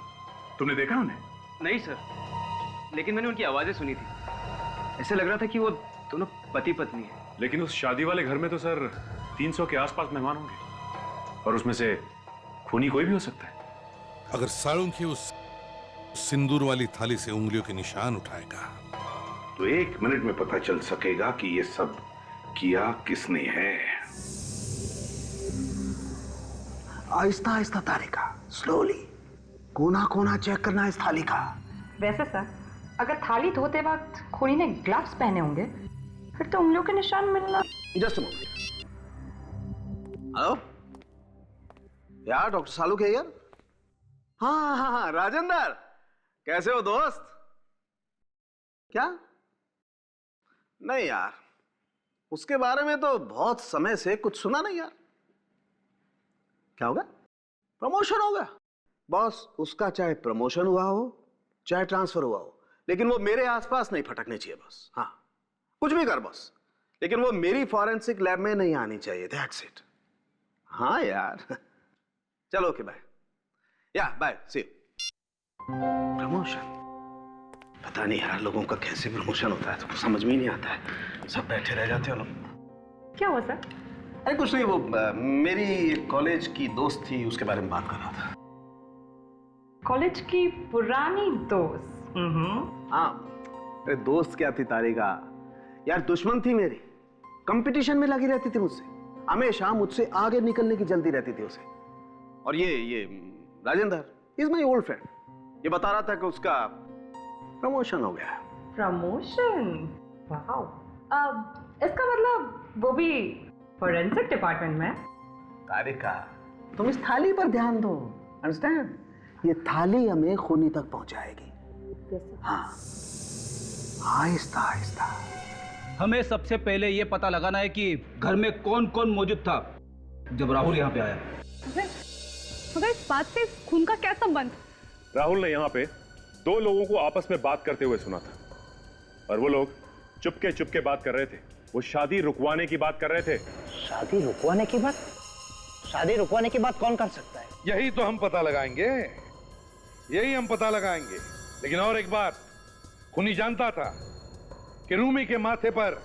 तुमने देखा उन्हें? नहीं सर, लेकिन मैंने उनकी आवाजें सुनी थी। ऐसे लग रहा था कि वो दोनों पति पत्नी है। लेकिन उस शादी वाले घर में तो सर 300 के आसपास मेहमान होंगे, और उसमें से खूनी कोई भी हो सकता है। अगर साळुंखी उस सिंदूर वाली थाली से उंगलियों के निशान उठाएगा तो 1 मिनट में पता चल सकेगा कि ये सब किया किसने है। आहिस्ता आहिस्ता तारिका, स्लोली। कोना कोना चेक करना इस थाली का। वैसे सर, अगर थाली धोते वक्त खूनी ने ग्लव्स पहने होंगे फिर तो उंगलियों के निशान मिलना। जस्ट हेलो यार, डॉक्टर सालू के यार। हाँ, राजेंद्र, कैसे हो दोस्त? क्या? नहीं यार, उसके बारे में तो बहुत समय से कुछ सुना नहीं यार। क्या होगा? प्रमोशन होगा। बॉस, उसका चाहे प्रमोशन हुआ हो चाहे ट्रांसफर हुआ हो, लेकिन वो मेरे आसपास नहीं फटकने चाहिए बस। हाँ, कुछ भी कर बॉस, लेकिन वो मेरी फॉरेंसिक लैब में नहीं आनी चाहिए। That's it. हाँ यार, चलो ओके बाय। या बाय, सी यू। प्रमोशन? पता नहीं यार, लोगों का कैसे प्रमोशन होता है तो समझ में ही नहीं आता है। सब बैठे रह जाते हो लोग। क्या हुआ सर? अरे कुछ नहीं, वो मेरी कॉलेज की दोस्त थी, उसके बारे में बात कर रहा था। कॉलेज की पुरानी दोस्त? हाँ, अरे दोस्त क्या थी तारिका यार, दुश्मन थी मेरी। कंपटीशन में लगी रहती थी मुझसे, हमेशा मुझसे आगे निकलने की जल्दी रहती थी उसे। और ये Rajendra is my old friend, ये बता रहा था कि उसका प्रमोशन हो गया। प्रमोशन? वाओ। इसका मतलब वो भी फॉरेंसिक डिपार्टमेंट में? तारिका, तुम इस थाली पर ध्यान दो, अंडरस्टैंड? ये थाली हमें खूनी तक पहुंचाएगी। हाँ, आहिस्ता आहिस्ता। हमें सबसे पहले ये पता लगाना है कि घर में कौन कौन मौजूद था जब राहुल यहाँ पे आया। मगर इस बात से खून का क्या संबंध? राहुल ने यहाँ पे दो लोगों को आपस में बात करते हुए सुना था, और वो लोग चुपके चुपके बात कर रहे थे। वो शादी रुकवाने की बात कर रहे थे। शादी रुकवाने की बात? शादी रुकवाने की बात कौन कर सकता है? यही तो हम पता लगाएंगे, यही हम पता लगाएंगे। लेकिन और एक बात, खूनी जानता था कि रूमी के माथे पर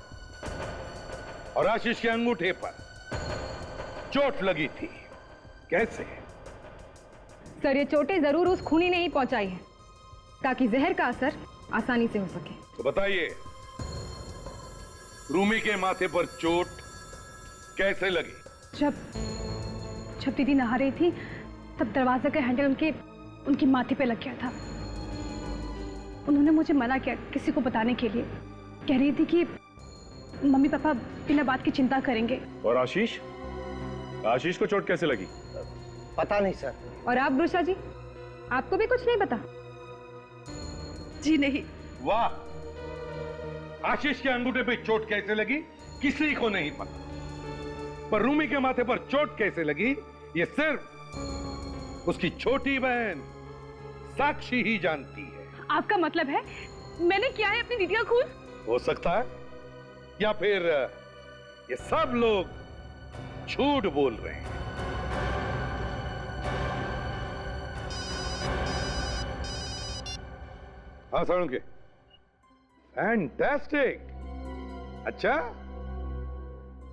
और आशीष के अंगूठे पर चोट लगी थी। कैसे? सर, ये चोटें जरूर उस खूनी ने ही पहुंचाई है ताकि जहर का असर आसानी से हो सके। तो बताइए, रूमी के माथे पर चोट कैसे लगी? जब दीदी नहा रही थी तब दरवाजे का हैंडल उनकी माथे पे लग गया था। उन्होंने मुझे मना किया किसी को बताने के लिए। कह रही थी कि मम्मी पापा बिना बात की चिंता करेंगे। और आशीष को चोट कैसे लगी? पता नहीं सर। और आप ब्रुषा जी, आपको भी कुछ नहीं पता? जी नहीं। वाह, आशीष के अंगूठे पे चोट कैसे लगी किसी को नहीं पता, पर रूमी के माथे पर चोट कैसे लगी ये सिर्फ उसकी छोटी बहन साक्षी ही जानती है। आपका मतलब है मैंने किया है अपनी दीदी का खून? हो सकता है, या फिर ये सब लोग झूठ बोल रहे हैं। हाँ सालुंखे, फैंटास्टिक। अच्छा,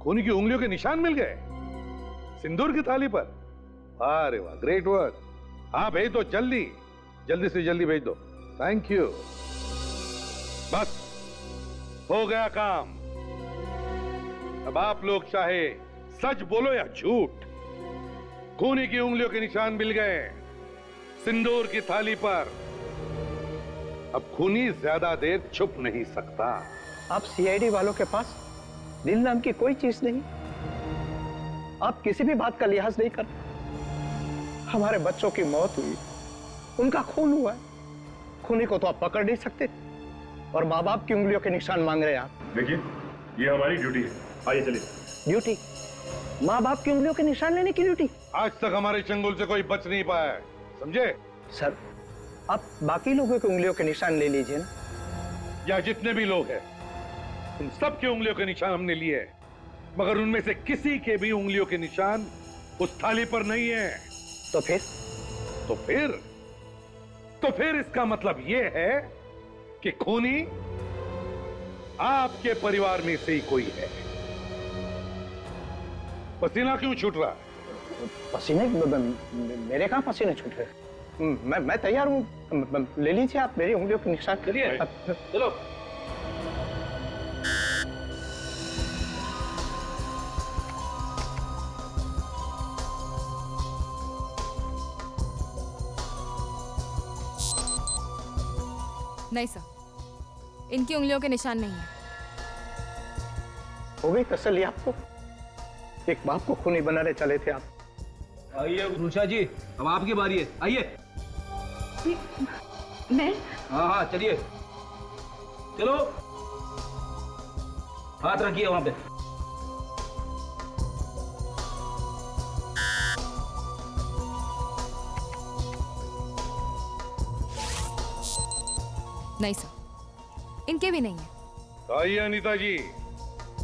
खूनी की उंगलियों के निशान मिल गए सिंदूर की थाली पर। अरे वाह, ग्रेट वर्क। हाँ भेज दो, जल्दी से जल्दी भेज दो। Thank you. बस हो गया काम। अब आप लोग चाहे सच बोलो या झूठ, खूनी की उंगलियों के निशान मिल गए सिंदूर की थाली पर। अब खूनी ज्यादा देर छुप नहीं सकता। आप सीआईडी वालों के पास दिल नाम की कोई चीज नहीं। आप किसी भी बात का लिहाज नहीं करते। हमारे बच्चों की मौत हुई, उनका खून हुआ है, खूनी को तो आप पकड़ नहीं सकते, और माँ बाप की उंगलियों के निशान मांग रहे हैं आप। देखिए, ये हमारी ड्यूटी है। आइए चलिए। ड्यूटी? माँ बाप की उंगलियों के निशान लेने की ड्यूटी? आज तक हमारे चंगुल से कोई बच नहीं पाया है, समझे? सर, आप बाकी लोगों की उंगलियों के निशान ले लीजिए ना। या जितने भी लोग हैं, उन सब की उंगलियों के निशान हमने लिए हैं, मगर उनमें से किसी के भी उंगलियों के निशान उस थाली पर नहीं है। तो फिर इसका मतलब यह है कि खूनी आपके परिवार में से ही कोई है। पसीना क्यों छूट रहा है? पसीने? मेरे कहां पसीने छूट रहे? मैं तैयार हूं। ले लीजिए आप मेरी उंगलियों के निशान। चलो। नहीं सर, इनकी उंगलियों के निशान नहीं है। हो गई तसल्ली आपको? एक बाप को खूनी बनाने चले थे आप। आइए रुचा जी, अब आपकी बारी है, आइए। मैं? हाँ हाँ चलिए, चलो हाथ रखिए वहां पे। नहीं सर, इनके भी नहीं है। आइए अनीता जी,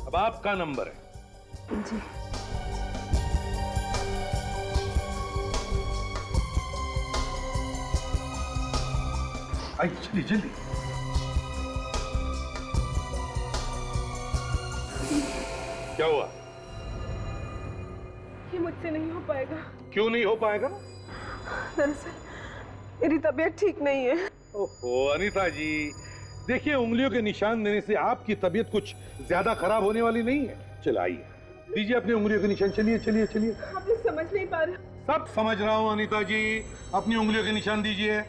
अब आपका नंबर है। जी। आइए जल्दी जल्दी। क्या हुआ? ये मुझसे नहीं हो पाएगा। क्यों नहीं हो पाएगा? दरअसल मेरी तबीयत ठीक नहीं है। ओहो अनीता जी, देखिए उंगलियों के निशान देने से आपकी तबीयत कुछ ज्यादा खराब होने वाली नहीं है। चलाइए, दीजिए अपनी उंगलियों के निशान। चलिए चलिए चलिए। आप लोग समझ नहीं पा रहे। सब समझ रहा हूँ अनीता जी, अपनी उंगलियों के निशान दीजिए।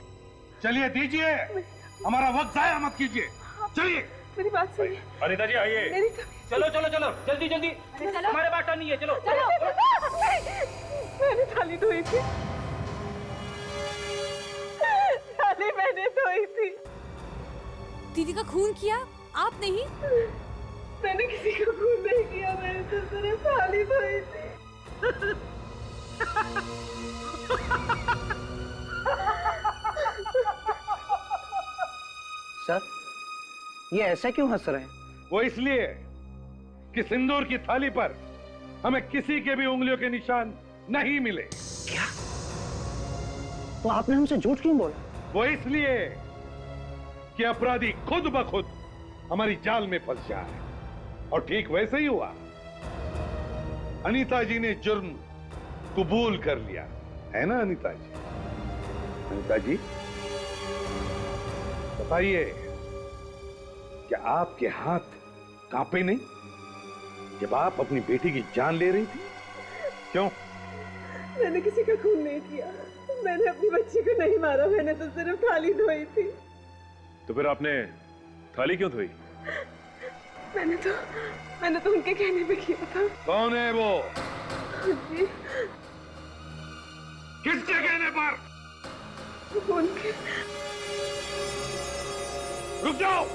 चलिए दीजिए, हमारा वक्त जाया मत कीजिए। चलिए। मेरी बात सुनिए। अनीता जी आइए। मेरी चलो चलो चलो, जल्दी जल्दी, हमारे बात नहीं है, चलो चलो। मैंने थाली धोई थी, थाली मैंने धोई थी। दीदी का खून किया आप नहीं? मैंने किसी का खून नहीं किया, मैंने तो सिर्फ थाली धोई थी। सर, ये ऐसा क्यों हंस रहे हैं? वो इसलिए कि सिंदूर की थाली पर हमें किसी के भी उंगलियों के निशान नहीं मिले। क्या? तो आपने हमसे झूठ क्यों बोला? वो इसलिए कि अपराधी खुद ब खुद हमारी जाल में फंस जाए। और ठीक वैसे ही हुआ, अनीता जी ने जुर्म कबूल कर लिया है ना अनीता जी? अनीता जी बताइए, क्या आपके हाथ कांपे नहीं जब आप अपनी बेटी की जान ले रही थी? क्यों? मैंने किसी का खून नहीं किया, मैंने अपनी बच्ची को नहीं मारा, मैंने तो सिर्फ थाली धोई थी। तो फिर आपने थाली क्यों धोई? मैंने तो उनके कहने पे किया था। कौन है वो? जी। किसके कहने पर? उनके। रुक जाओ।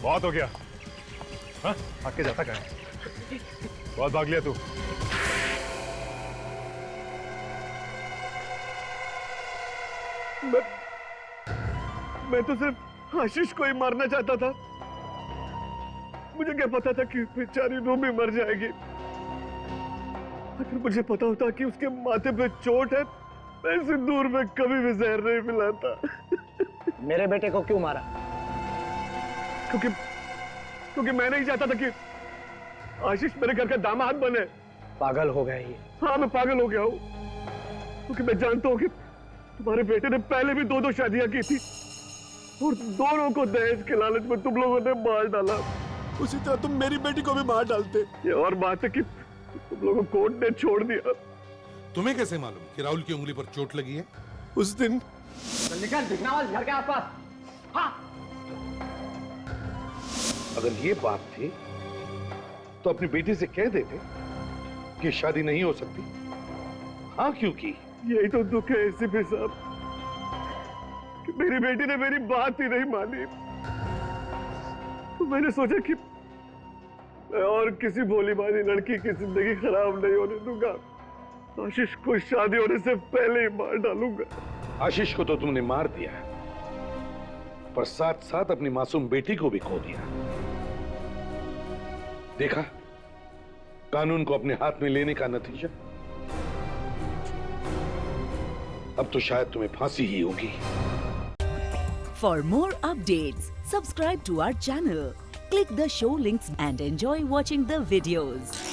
बहुत हो गया। हाँ, आके जाता क्या है? बहुत भाग लिया तू। मैं तो सिर्फ आशीष को ही मारना चाहता था। मुझे क्या पता था कि बेचारी रूबी मर जाएगी। अगर मुझे पता होता कि उसके माथे पे चोट है, मैं सिंदूर में कभी भी जहर नहीं मिलाता। मेरे बेटे को क्यों मारा? क्योंकि मैं नहीं चाहता था कि आशीष मेरे घर का दामाद बने। पागल हो गया ये। हाँ, मैं पागल हो गया हूँ, क्योंकि मैं जानता हूँ कि तुम्हारे बेटे ने पहले भी 2 शादियां की थी और दोनों को दहेज के लालच में तुम लोगों ने मार डाला। उसी तरह तुम मेरी बेटी को भी मार डालते। ये और बात है कि तुम लोगों को कोर्ट ने छोड़ दिया। तुम्हें कैसे मालूम कि राहुल की उंगली पर चोट लगी है? उस दिन निकल भिखनावाल घर के आसपास। हाँ। अगर ये बात थी तो अपनी बेटी से कह देते कि शादी नहीं हो सकती। हाँ, क्योंकि यही तो दुख है एसीपी साहब कि मेरी बेटी ने मेरी बात ही नहीं मानी। तो मैंने सोचा कि मैं और किसी भोली भाली लड़की की जिंदगी खराब नहीं होने दूंगा। आशीष को शादी होने से पहले ही मार डालूंगा। आशीष को तो तुमने मार दिया, पर साथ साथ अपनी मासूम बेटी को भी खो दिया। देखा कानून को अपने हाथ में लेने का नतीजा? अब तो शायद तुम्हें फांसी ही होगी। For more updates, subscribe to our channel, click the show links and enjoy watching the videos.